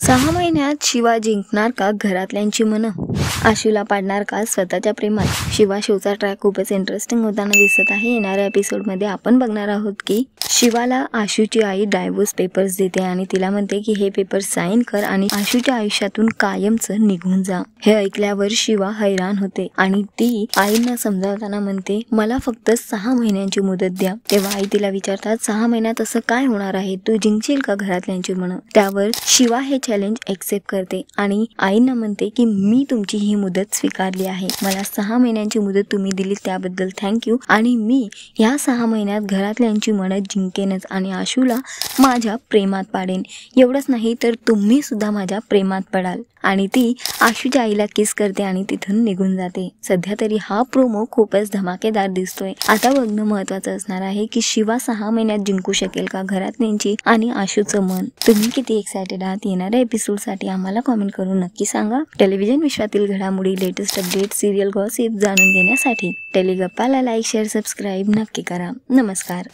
6 महिन्यात शिवा जिंकणार का घरातल्यांची मनं? आशूला पाडणार का स्वतःच्या प्रेमात? शिवा शोचा ट्रॅक खूपच इंटरेस्टिंग होताना दिसत आहे। येणाऱ्या एपिसोडमध्ये आपण बघणार आहोत की शिवाला आशूची आई डायव्होर्स पेपर्स देते आणि तिला म्हणते की हे पेपर साइन कर आणि आशूच्या आयुष्यातून कायमचं निघून जा। हे ऐकल्यावर शिवा हैराण होते आणि ती आईंना समजावताना म्हणते मला फक्त 6 महिन्यांची मुदत द्या। तेव्हा आई तिला विचारतात 6 महिन्यात असं काय होणार आहे, तू जिंकशील का घरातल्यांची मनं? त्यावर शिवा हे चॅलेंज एक्सेप्ट करते आणि आईंना म्हणते की मी तुमची ही मुदत स्वीकारली आहे। मला 6 महिन्यांची मुदत तुम्ही दिली त्याबद्दल थँक्यू आणि मी ह्या 6 महिन्यात घरातल्यांची मनं जिंकेनच आणि आशूला माझ्या प्रेमात पाडेन। एवढंच नाही तर तुम्ही सुद्धा माझ्या प्रेमात पडाल। आणि ती आशूच्या आईला किस करते आणि तिथून निघून जाते। सध्या तरी हा प्रोमो खूपच धमाकेदार दिसतोय। आता बघणं महत्त्वाचं असणार आहे की शिवा 6 महिन्यात जिंकू शकेल का घरातल्यांची आणि आशूचं मन? तुम्ही किती एक्सायटेड आहात येणाऱ्या एपिसोडसाठी आम्हाला कमेंट करून नक्की सांगा। टेलिव्हिजन विश्वातील घडामोडी, लेटेस्ट अपडेट, सिरियल गॉसिप जाणून घेण्यासाठी टेलिगप्पाला लाईक, शेअर, सबस्क्राईब नक्की करा। नमस्कार।